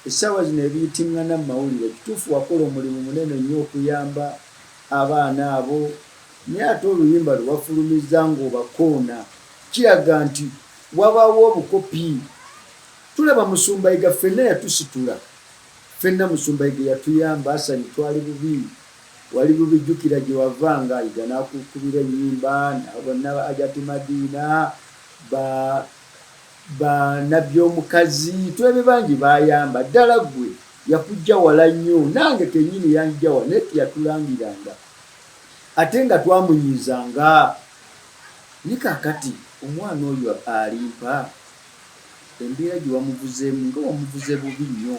essaawa zino ebiyitingana mu mawulire kituufu wakola omulimu munene nnyo okuyamba abaana abo naye ate oluyimba lwe wafulumiza ng'obakoona kiraga nti wabaawo obukopi. Tulaba Musumbayiga ffenna yatusitula, ffenna Musumbayiga yatuyamba. Hassan twali bubi, wali bubijjukira gye wavanga yiga n'akukubira ennyimba bonna Ajati Madiina ba nabbi omukazi twebe bangi bayamba. Ddala gwe yakujja wala nnyo, nange kennyini yanjja wala naye yatulangiranga ate nga twamunyizanga. Ni kaakati omwana oyo alimpa embeera gye wamuvuzeemu nga wamuvuze bubi nnyo,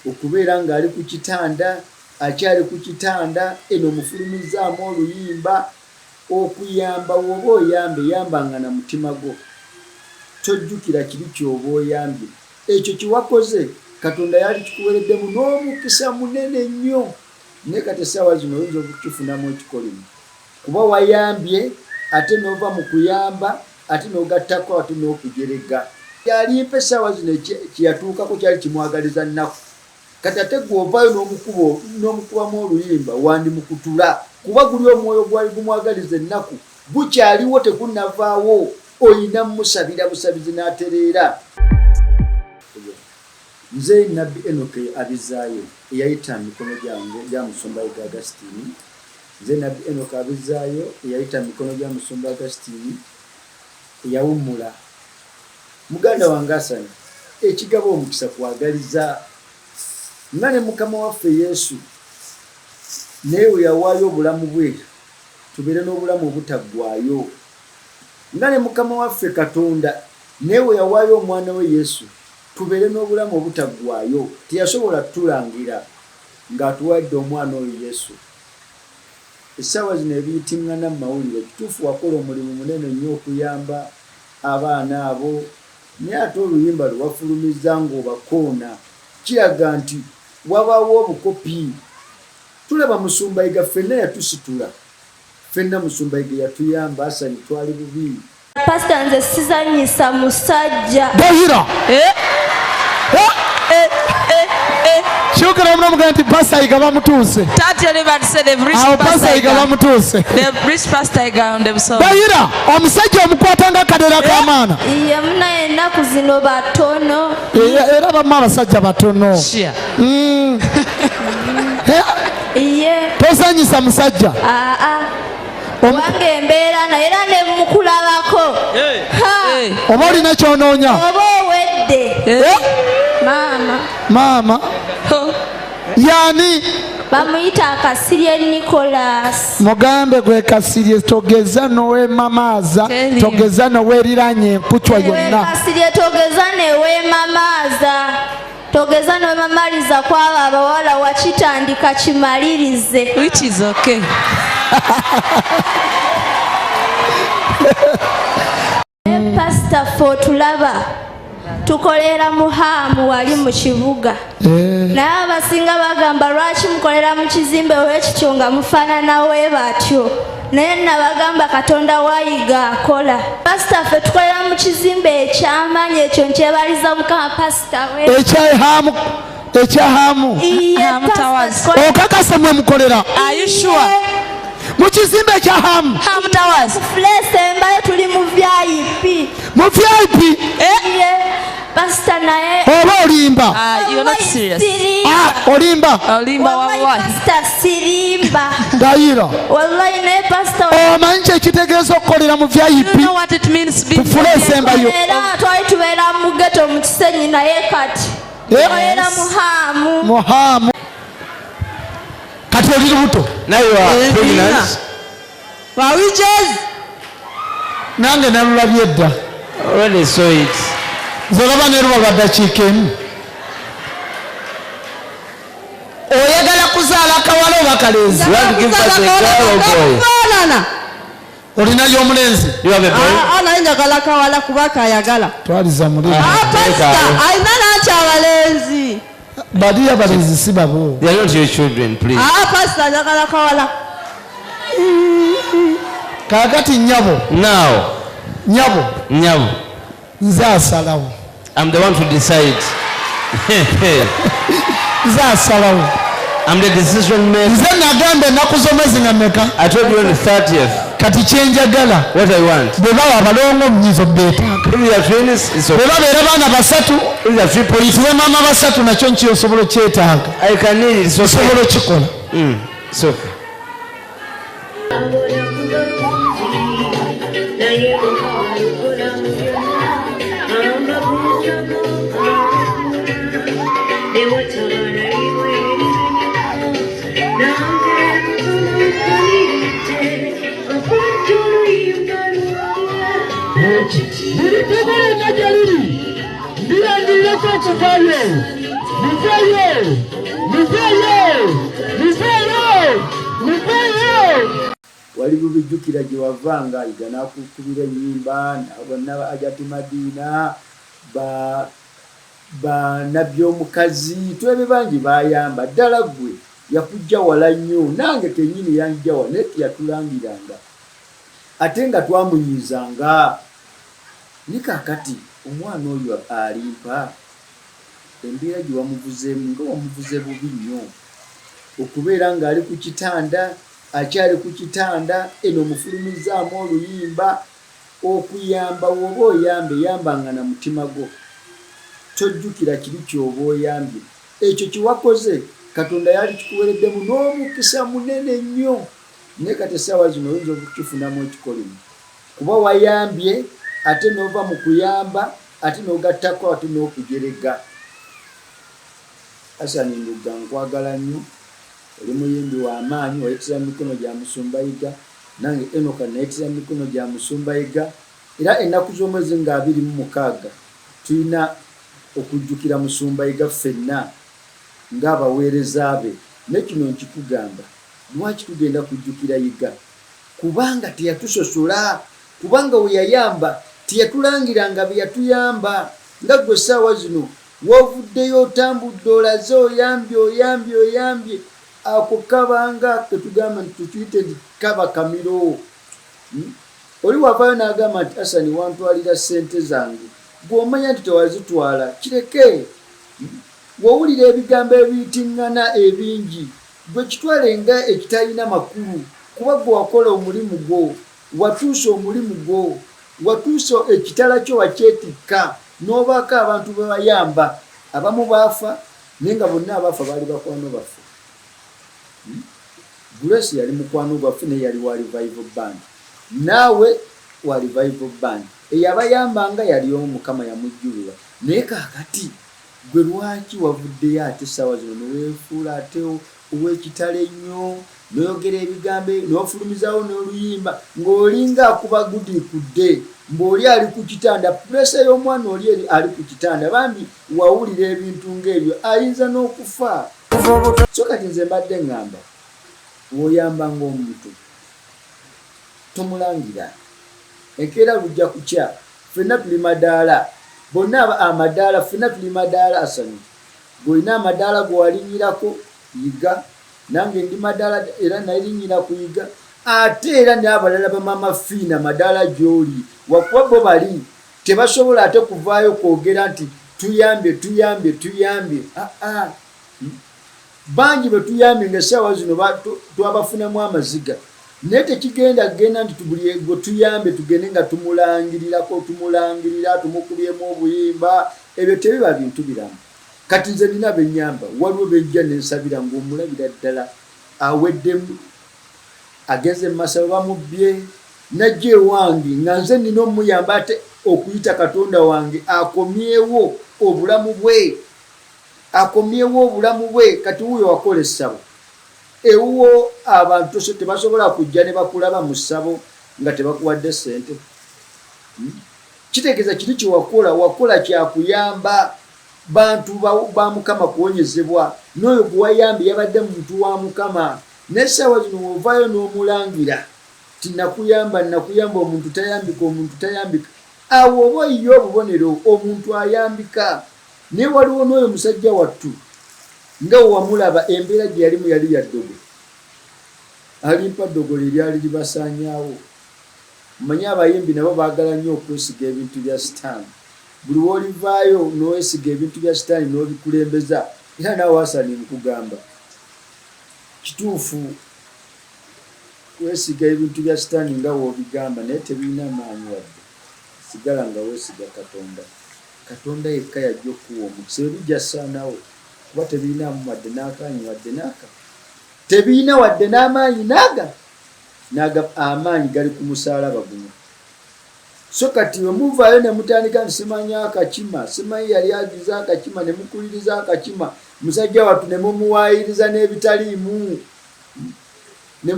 okubeera ng'ali ku kitanda, akyali ku kitanda eno mufulumizaamu oluyimba okuyamba. Woba oyambe yambanga na mutima gwo, tojjukira kiri kyoba oyambye. Ekyo kiwakoze Katonda yali kikuwereddemu n'omukisa munene nnyo, naye kati essaawa zino oyinza okukifunamu ekikolimo kuba wayambye ate n'ova mu kuyamba ate n'ogattako ate n'okujerega. Yalimpa essaawa zino kyeyatuukako kyali kimwagaliza nnaku. Kati ate gw'ovaayo n'omukubamu oluyimba wandimukutula kuba guli omwoyo gwali gumwagaliza ennaku gukyaliwo tekunnavaawo, oyina musabira busabizi n'atereera. Nze Nabbi Enoke abizaayo eyayita mikono gyange gya Musumbayiga Agustini. Nze Nabbi Enoke abizaayo eyayita mikono gya Musumba Agustini eyawummula. Muganda wange Hassan ekigabo omukisa kwagaliza nga ne Mukama waffe Yesu naye yawaayo obulamu bwe tubeere n'obulamu obutaggwaayo. Nga ne Mukama waffe Katonda naye yawaayo omwana we Yesu tubeere n'obulamu obutaggwaayo. Teyasobola tulangira ng'atuwadde omwana oyo Yesu. Essaawa zino ebiyitingana mu mawulire kituufu wakola omulimu munene nnyo okuyamba abaana abo naye ate oluyimba lwe wafulumiza ng'obakoona kiraga nti wabaawo obukopi. Tulaba Musumbayiga ffenna yatusitula, ffenna Musumbayiga yatuyamba. Hassan twali bubi. Pastor nze sizanyisa musajja. Dayira. Shukran mna mganti Pastor Iga bamutuse. Tati everybody said they've reached Pastor Iga bamutuse. They've reached Pastor Iga on themselves. Dayira omusajja omukwatanga kadera k'amaana. Iye muna ennaku zino batono. Era bamma abasajja batono. Shia. Iye. Tosanyisa musajja. Wange embeera naye era ne mukulabako. Oba olina kyonoonya. Oba owedde. Maama. Yani bamuyita Akasirye Nicholas. Mugambe gwe Kasirye togeza nowe mamaaza, togeza nowe riranye emputwa yonna. Kasirye togeza newe mamaaza, togeza nowe mamaliza kwaba abawala wakitandika kimalirize. Which is okay. Pastor for tulaba tukolera muhamu wali mu kibuga. Naye abasinga bagamba lwaki mukolera mu kizimbe w'ekityo nga mufaanana we batyo. Naye nabagamba Katonda wayiga akola. Pastor ffe tukolera mu kizimbe eky'amaanyi ekyo nkyebaliza Mukama Pastor we. Ekyahamu. Okakasa mwe mukolera. Are you sure? Mu kizimbe kya Hamu Towers. Place embaye tuli mu VIP. Mu VIP? Pastor naye. Oba olimba. You're not serious. Olimba. Olimba wallahi. Pastor sirimba. Dayira. Wallahi naye pastor. Omanyi ekitegeeza okukolera mu VIP. You know what it means being place embayo. Era twali tubeera mu ghetto mu Kisenyi naye kati. Era muhamu. Kati oli lubuto. Now you are pregnant. Wawiches. Nange nalulabye edda. Already saw it. Zolaba ne ruba dakiika emu. Oyagala kuzaala kawala oba kalenzi. You want to give us a girl or boy? Olina y'omulenzi. You have a boy? Naye njagala kawala kubaka ayagala. Twaliza muri. Pastor, ayina n'aki abalenzi. Bali abalenzi si babo. They are not your children, please. Pastor njagala kawala. Kakati nyabo. Now. Nyabo. Nyabo. Nze asalawo. I'm the one to decide. Zasalawo. I'm the decision maker. Nze nagambe ennaku z'omwezi nga mmeka? I told you on the 30th. Kati kyenjagala. What I want. Bwe baba abalongo mnyizo beetaaga. If you are twins, it's okay. Bwe babeera baana basatu, If you are three points, oyitibwe maama basatu nakyo nki osobola okyetaaga. I can need it. It's okay. Osobola okikola. It's okay. Wali bubijjukira gye wavanga yiga n'akukubira ennyimba bonna ajati madiina bannabyomukazi twebe bangi bayamba ddala gwe yakujja wala nnyo nange kennyini yanjja wa naye teyatulangiranga ate nga twamunyizanga ni kaakati omwana oyo alimpa embeera gye wamuvuzeemu nga wamuvuze bubi nnyo okubeera ng'ali ku kitanda akyali ku kitanda eno omufulumizaamu oluyimba okuyamba woba oyambe yambanga na mutima gwo tojjukira kiri kyoba oyambye ekyo kiwakoze Katonda yali kikuwereddemu n'omukisa munene nnyo naye kati essaawa zino oyinza okukifunamu ekikolimu kuba wayambye ate n'ova mu kuyamba ate n'ogattako ate n'okujerega. Hassan Nduga nkwagala nnyo oli muyimbi wa Amanyi wayitira mikono gya Musumbayiga nange Enoka nayitira mikono gya Musumbayiga era ennaku z'omwezi nga 26 tulina okujjukira Musumbayiga ffenna ng'abaweereza be nekino nkikugamba lwaki tugenda kujjukira Yiga kubanga teyatusosola kubanga we yayamba teyatulangiranga bye yatuyamba nga gwe essaawa zino wovuddeyo otambudde olaze oyambye ako kabanga tetugamba nti tukiyite nti kaba kamiro oli wavayo n'agamba nti Hassan wantwalira ssente zange gw'omanya nti tewazitwala kireke wawulira ebigambo ebiyitiŋŋana ebingi gwe kitwale nga ekitalina makulu kuba gwe wakola omulimu gwo watuusa omulimu gwo watuusa ekitala kyo wakyetikka n'obaako abantu bebayamba abamu baafa naye nga bonna abaafa baali bakwano baffe. Grace yali mukwano gwaffe naye yali wa revival band, naawe wa revival band eyabayambanga yali omu Mukama yamujjulira. Naye kaakati gwe lwaki wavuddeyo ate essaawa zino neweefuula ate ow'ekitale nnyo noyogera ebigambo n'ofulumizawo n'oluyimba ng'olinga akuba gudikudde mb'oli ali ku kitanda puresa y'omwana oli ali ku kitanda bambi wawulira ebintu ng'ebyo ayinza n'okufa. So kati nze mbadde ngamba woyamba ng'omuntu tomulangira enkeera lujja kukya ffenna tuli madaala bonna amadaala ffenna tuli madaala. Hassan gw'olina amadaala gwe walinyirako Yiga nange ndi madaala era nalinyira ku Yiga ate era n'abalala bamama fiina madaala gy'oli wakuba bo bali tebasobola ate kuvaayo kwogera nti tuyambye bangi betuyambye ng'essaawa zino twabafunamu amaziga naye tekigenda genda nti buli gwe tuyambye tugende nga tumulangirira tumukubyemu obuyimba ebyo tebiba bintu biramu. Kati nze nina benyamba waliwo bejja nensabira ng'omulabira ddala aweddemu ageze masaba bamubbye najja ewange nga nze nina omuyamba ate okuyita Katonda wange akomyewo obulamu bwe kati wuyo wakola essabo ewuwo abantu tebasobola kujja ne bakulaba mu ssabo nga tebakuwadde ssente. Kitegeeza kiri wakola kyakuyamba bantu ba Mukama kuwonyezebwa n'oyo gwe wayambye yabadde muntu wa Mukama. N'essaawa zino wovaayo n'omulangira ti nakuyamba omuntu tayambika awo oba oyiye obubonero omuntu ayambika. Naye waliwo n'oyo musajja wattu nga wamulaba embeera gye yalimu yali ya ddogo alimpa ddogo lyali libasaanyaawo. Mmanyi abayimbi nabo baagala nnyo okwesiga ebintu bya sitaani buli wolivaayo n'owesiga ebintu bya sitaani n'obikulembeza era naawe Hassan nkugamba kituufu weesiga ebintu bya sitaani nga woobigamba naye tebirina maanyi wadde sigala nga weesiga Katonda yekka yajja okuwa omukisa ebijja saanawo kuba tebirinamu wadde n'akaanyi wadde n'aka tebirina wadde n'amaanyi naga amaanyi gali ku musaalaba guno. So kati wemuvaayo ne mutandika nsimanya akakima simanyi yali agiza akakima ne mukuliriza akakima musajja watu ne mumuwaayiriza n'ebitaliimu ne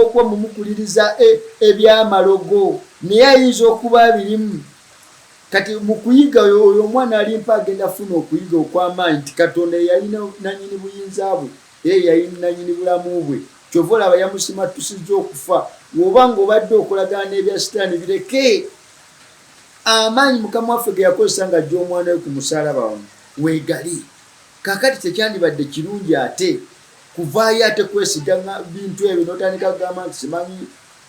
okuba mumukuliriza ebyamalogo naye ayinza okuba birimu. Kati mu kuyiga oyo omwana alimpa agenda funa okuyiga okw'amaanyi nti Katonda yalina nanyini buyinza bwe yalina nanyini bulamu bwe kyova olaba yamusimatusizza okufa woba ng'obadde okolagana n'ebya sitaani bireke. Amaanyi Mukama waffe ge yakozesa nga ajja omwana we ku musaalaba weegali. Kaakati tekyandibadde kirungi ate kuvaayo ate kwesiga bintu ebyo n'otandika kugamba nti simanyi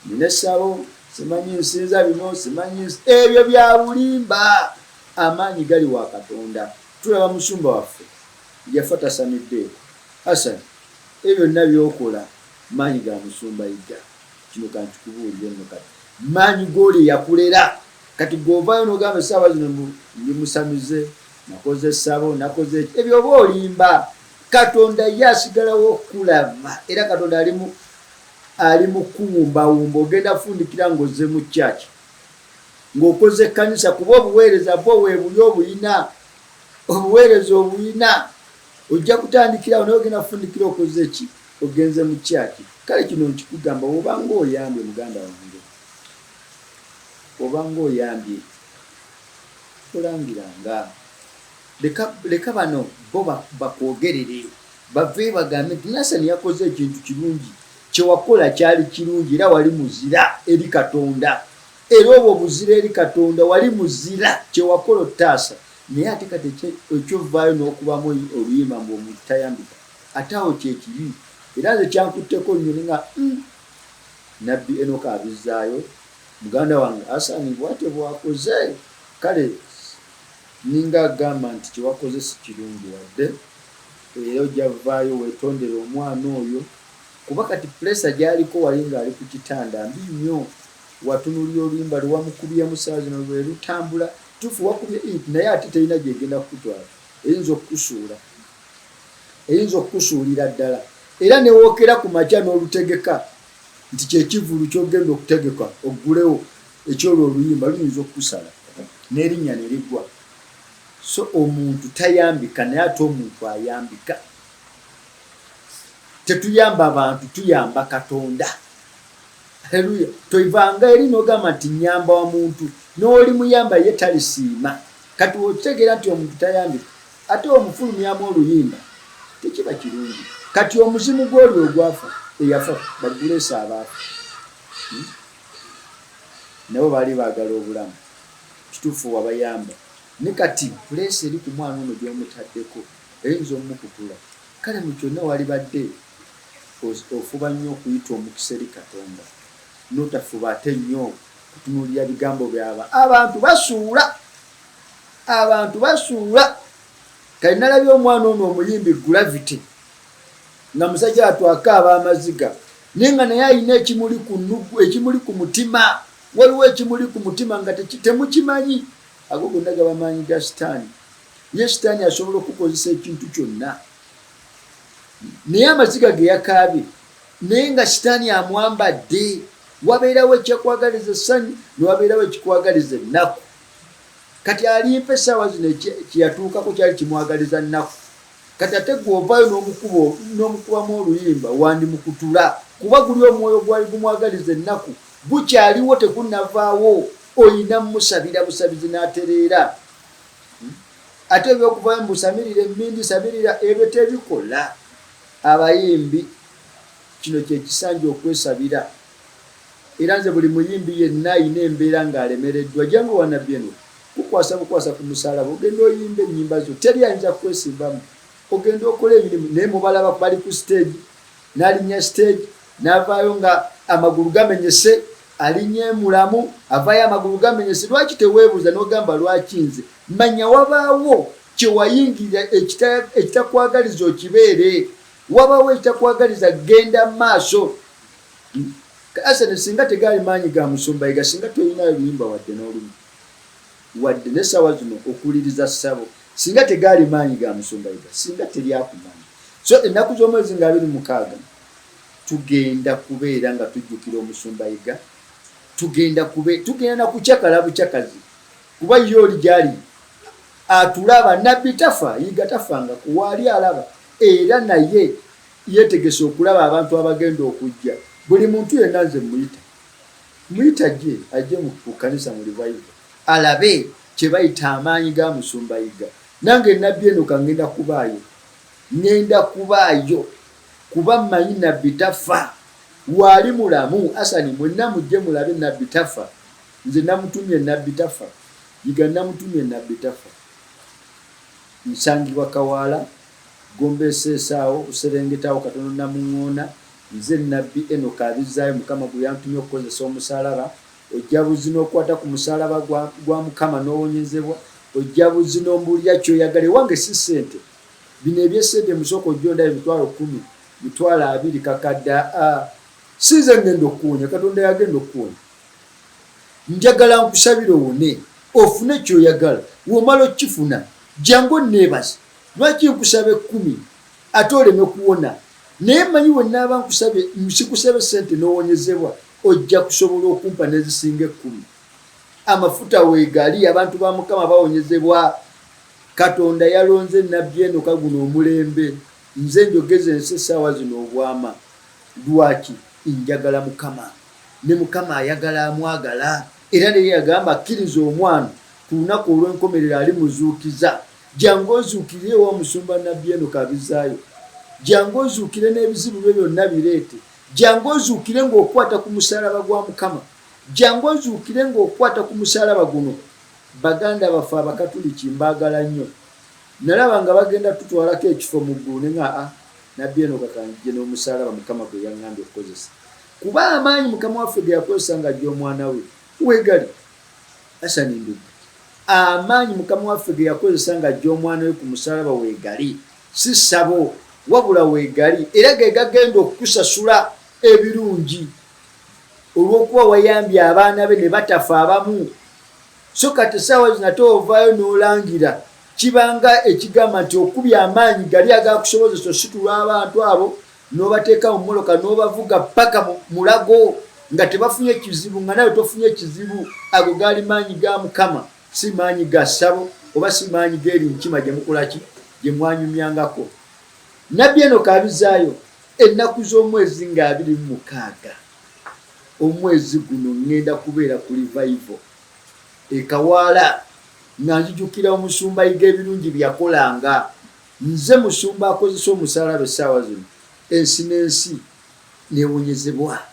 nina essabo simanyi nsinza bino simanyi ebyo bya bulimba. Amaanyi gali wa Katonda. Tulaba musumba waffe yafa tasamiddeeko. Hassan ebyo byonna byokola maanyi ga musumba yigga. Kino kankikubuulire nno kati maanyi g'oli yakulera. Kati govaayo n'ogamba essaawa zino ndimusamize nakoze essabo nakoze ebyo oba olimba. Katonda ye asigalawo okulaba era Katonda ali mu kuwumbawumba. Ogenda fundikira ng'ozze mu kyaki ng'okoze ekkanisa kuba obuweereza bwo weebuli obuweereza obuyina ojja kutandikirawo naye ogenda fundikira okoze ki ogenze mu kyaki. Kale kino nkikugamba obanga oyambye muganda wange obanga oyambye olangiranga leka bano bo bakwogerere bave bagambe nti Hassan yakoze ekintu kirungi kyewakola kyali kirungi era wali muzira eri Katonda era obwo buzira eri Katonda wali muzira kyewakola otaasa naye ate kati ekyovaayo n'okubamu oluyimba ng'omuntu tayambika ate awo kyekibi. Era nze kyankutteko nnyo nga nabbi Enoka abizzaayo muganda wange Hassan bwate bwakoze kale ninga agamba nti kyewakoze si kirungi wadde era ojja vaayo weetondere omwana oyo kuba kati pulesa gy'aliko wali ng'ali ku kitanda mbi nnyo. Watunulira oluyimba lwamukubye mu ssaawa zino lwe lutambula tufu wakubye naye ate terina gyegenda kukutwala eyinza okukusuulira ddala era newookera ku makya n'olutegeka nti kyekivulu kyogenda okutegeka oggulewo ekyolwo oluyimba luyinza okukusala n'erinnya ne liggwa. So omuntu tayambika naye ate omuntu ayambika. Tetuyamba abantu tuyamba Katonda. Haleluya. Toivanga eri n'ogamba nti nyamba wa muntu n'oli muyamba ye talisiima. Kati otegeera nti omuntu tayambika ate omufulumyamu oluyimba tekiba kirungi. Kati omuzimu gw'oli ogwafa eyafa baguleesa abaafa nabo baali baagala obulamu kituufu wabayamba ne kati pulesi eri ku mwana ono gy'omutaddeko eyinza omukutula. Kale mu kyonna wali badde ofuba nnyo okuyita omukisa eri Katonda n'otafuba ate nnyo kutunuulira bigambo byaba abantu basuula. Kale nalabye omwana ono omuyimbi Gravity nga musajja atwakaaba amaziga naye nga naye alina ekimuli ku mutima. Waliwo ekimuli ku mutima nga temukimanyi. Ago gonna gaba maanyi ga sitaani. Ye sitaani asobola okukozesa ekintu kyonna naye amaziga ge yakaabye naye nga sitaani amwambadde. Wabeerawo ekyakwagaliza essanyu newabeerawo ekikwagaliza ennaku. Kati alimpa essaawa zino kyeyatuukako kyali kimwagaliza nnaku. Kati ate gw'ovaayo n'omukubamu oluyimba wandimukutula kuba guli omwoyo gwali gumwagaliza ennaku gukyaliwo tekunnavaawo. Oyina musabira busabizi n'atereera. Ate ebyokuvaayo mbusamirira emmindi samirira ebyo tebikola. Abayimbi kino kyekisanja okwesabira. Era nze buli muyimbi yenna ayina embeera ng'alemereddwa. Jangu wanabbi eno kukwasa bukwasa ku musaalaba ogenda oyimba ennyimba zo teri ayinza kwesimbamu. Ogenda okola emirimu naye mubalaba bali ku stage n'alinnya stage n'avaayo nga amagulu gamenyese alinye mulamu avaayo amagulu gamenyese lwaki teweebuuza n'ogamba lwaki nze manya wabaawo kyewayingira ekitakwagaliza okibeere wabaawo ekitakwagaliza genda maaso Hassan singa tegaali maanyi ga Musumbayiga singa toyinayo luyimba wadde n'olumu wadde n'essaawa zino okuwuliriza ssabo singa tegaali maanyi ga Musumbayiga singa teryakumanyi so ennaku z'omwezi nga 26 tugenda kubeera nga tujjukira Omusumbayiga tugenda na kucyakala bucyakazi kuba ye oli gyali atulaba nabbi tafa yiga tafanga kuwaali alaba era naye yeetegese okulaba abantu abagenda okujja buli muntu yenna nze muyita gye ajje mu kanisa mu revival alabe kye bayita amaanyi ga Musumbayiga nange nabbi eno kangenda kubaayo kuba mmanyi nabbi tafa waali mulamu Hassan mwenna mujje mulabe nabbi tafa nze namutumye nabbi tafa yiga namutumye nabbi tafa nsangibwa Kawaala Gombeesesaawo Userengetawo katono namuŋŋoona nze nabbi Enoka abizaayo Mukama gwe yantumye okukozesa omusalaba ojja buzi n'okwata ku musalaba gwa Mukama n'owonyezebwa ojja buzi n'ombuulira kyoyagala ewange si ssente bino ebyesente musooka ojjondayo emitwalo 10 mitwalo 2 kakadde sinze ngenda okuwonya Katonda yagenda okuwonya njagala nkusabire owone ofune kyoyagala womala okifuna jangu neebaze lwaki nkusabe 10 ate oleme kuwona naye manyi wennaaba nkusabe nsikusabe ssente n'owonyezebwa ojja kusobola okumpa nezisinga 10 amafuta weegali abantu ba Mukama bawonyezebwa Katonda yalonze nabbi Enoka guno omulembe nze njogeze ensi essaawa zino obwama lwaki njagala Mukama ne Mukama ayagala amwagala era naye yagamba akkiriza omwana ku lunaku olw'enkomerero alimuzuukiza jangu ozuukire Omusumba nabbi Enoka abizaayo jangu ozuukire n'ebizibu bye byonna bireete jangu ozuukire ng'okwata ku musalaba gwa Mukama jangu ozuukire ng'okwata ku musalaba guno baganda bafe Abakatuliki mbaagala nnyo nalaba nga bagenda tutwalako ekifo mu ggulu nenga nabbi Enoka kanjje n'omusalaba Mukama gwe yaŋŋambye okukozesa kuba amaanyi Mukama waffe ge yakozesa nga ajja omwana we weegali Hassan Nduga amaanyi Mukama waffe ge yakozesa nga ajja omwana we ku musalaba weegali si ssabo wabula weegali era ge gagenda okukusasula ebirungi olw'okuba wayambye abaana be ne batafa abamu so kati essaawa zino ate ovaayo n'olangira kibanga ekigamba nti okubya amaanyi gali agakusobozesa ositula abantu abo n'obateeka mu mmoloka n'obavuga paka mulago nga tebafunye kizibu nga nawe tofunye kizibu ago gaali maanyi ga Mukama si maanyi ga ssabo oba si maanyi g'erinkima gye mukolaki gye mwanyumyangako nabbi Enoka abizaayo ennaku z'omwezi nga 26 omwezi guno ŋŋenda kubeera ku revival Kawaala nga nzijukira Omusumbayiga ebirungi byakolanga nze Musumba akozesa omusalaba essaawa zino ensi n'ensi neewonyezebwa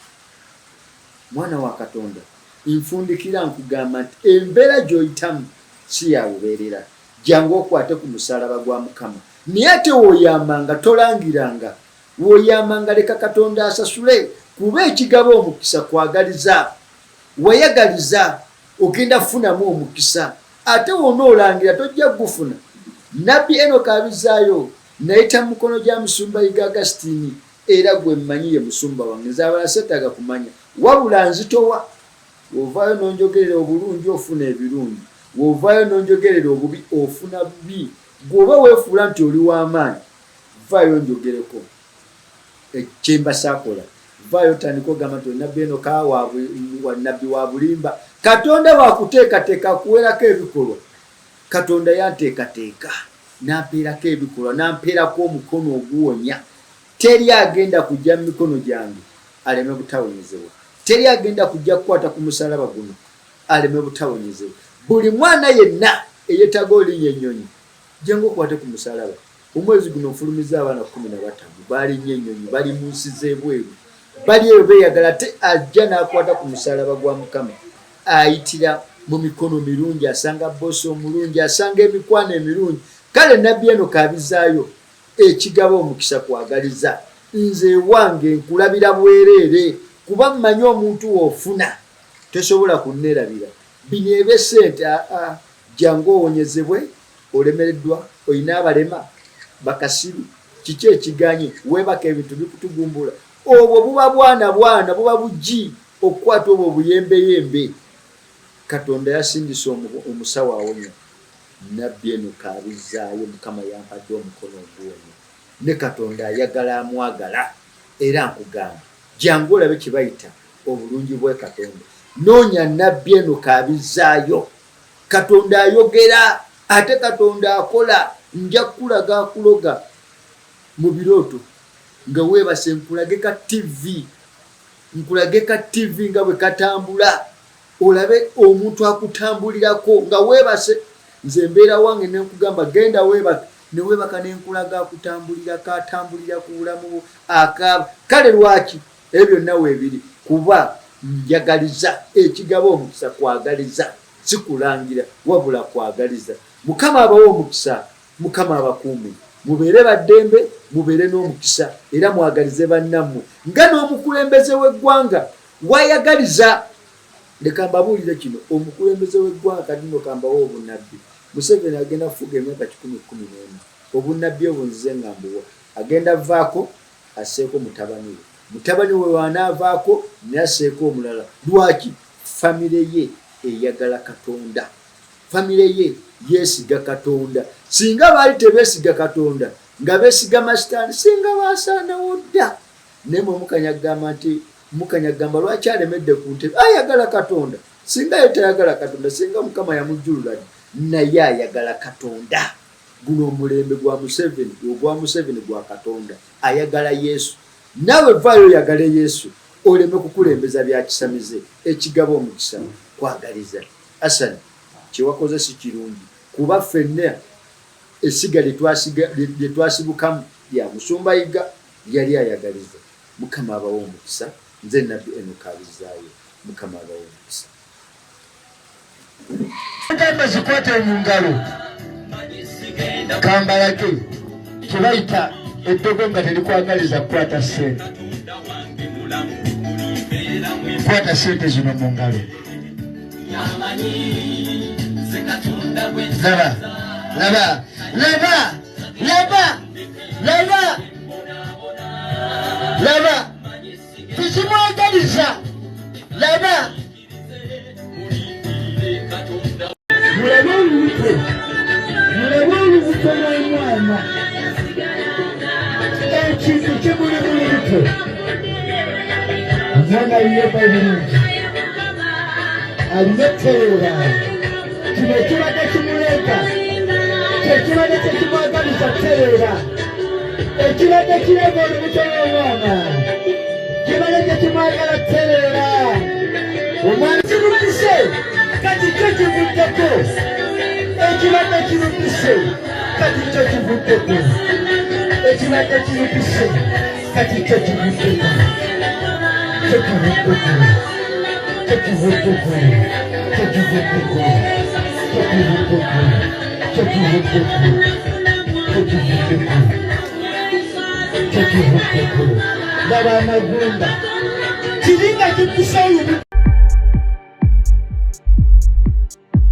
mwana wa Katonda nfundikira nkugamba nti embeera gy'oyitamu si yalubeerera jangu okwate ku musalaba gwa Mukama naye ate wooyambanga tolangiranga wooyambanga leka Katonda asasule kuba ekigaba omukisa kwagaliza wayagaliza ogenda funamu omukisa ate wonna olangira tojja gufuna nabbi Enoka abizaayo nayita mu mukono gya Musumbayiga Agastini era gwe mmanyi ye musumba wange nzaabala seetaga kumanya wabula nzitowa wovaayo n'onjogerera obulungi ofuna ebirungi wovaayo n'onjogerera obubi ofuna bubi gwoba weefuula nti oli w'amaanyi vaayo njogereko ekyemba saakola vaayo tandika ogamba nti nabbi Enoka nabbi wa bulimba Katonda waakuteekateeka akuweerako ebikolwa Katonda yanteekateeka nampeerako ebikolwa nampeerako omukono oguwonya teri agenda kujja mu mikono gyange aleme butawonyezebwa teri agenda kujja kukwata ku musalaba guno aleme butawonyezebwa buli mwana yenna eyeetaga olinya ennyonyi jangu okwate ku musalaba omwezi guno nfulumiza abaana 15 baalinya ennyonyi bali mu nsi z'ebweru bali eyo beeyagala te ajja n'akwata ku musalaba gwa Mukama ayitira mu mikono mirungi asanga boso omulungi asanga emikwano emirungi kale nabbi Enoka abizaayo ekigaba omukisa kwagaliza nze wange nkulabira bwereere kuba mmanyi omuntu woofuna tosobola kunnerabira bino ebesente jangu owonyezebwe olemereddwa olina abalema bakasiru kiki ekiganye weebaka ebintu bikutugumbula obwo buba bwana buba bugi okukwata obwo obuyembeyembe Katonda yasindisa omusawo awonya nabbi eno kaabizaayo Mukama yampadde omukono ogw'oyo ne Katonda ayagala amwagala era nkugamba jangu olabe kye bayita obulungi bwe Katonda noonya nabbi eno kaabizaayo Katonda ayogera ate Katonda akola nja kulaga akuloga mu birooto nga weebase nkulage ka TV nga bwe katambula olabe omuntu akutambulirako nga weebase nze mbeera wange nenkugamba genda weebaka ne weebaka nenkulaga akutambulira katambulira ku bulamu akaaba kale lwaki ebyo nawe ebiri kuba njagaliza ekigabo omukisa kwagaliza sikulangira wabula kwagaliza Mukama abawo omukisa Mukama abakuumi mubeere baddembe mubeere n'omukisa era mwagalize bannammwe nga n'omukulembeze w'eggwanga wayagaliza leka mbabuulire kino omukulembeze w'eggwanga kadino kambawo obunnabbi Museveni agenda kufuga emyaka 10-11 obunnabbi obwo nzize ngambuwa agenda vaako aseeko mutabani we wanaavaako naseeko omulala lwaki famire ye eyagala Katonda famire ye yesiga Katonda singa baali tebeesiga Katonda nga beesiga masitaani singa baasaanawo dda naye mwe mukanyagamba lwaki alemedde ku ntebe ayagala Katonda singa ye tayagala Katonda singa Mukama yamujjulula naye ayagala Katonda guno omulembe gwa Museveni gwa Katonda ayagala Yesu nawe vaayo oyagale Yesu oleme kukulembeza byakisamize ekigabo omukisa kwagaliza Hassan kyewakoze si kirungi kuba ffenna essiga lye twasibukamu lya musumba yiga yali ayagaliza Mukama abawo omukisa nze nabbi eno kaabizaayo Mukama abawo omukisa Ngamba zikwate mu ngalo kambalake kibayita eddogo nga terikwagaliza kukwata ssente kwata ssente zino mu ngalo laba tukimwagaliza laba mulabe olubuto n'omwana ekintu kimuli mu lubuto omwana aliyeba ebirungi alina ettereera kino ekibadde kimuleeta kyekibadde kyekimwagaliza ttereera ekibadde kirega olubuto n'omwana kibadde kyekimwagala ttereera omwana kimukise kati kyo kivuddeko ekibadde kirukise kati kyo kivuddeko ekibadde kirukise kati kyo kivuddeko laba amagumba kiringa kikusa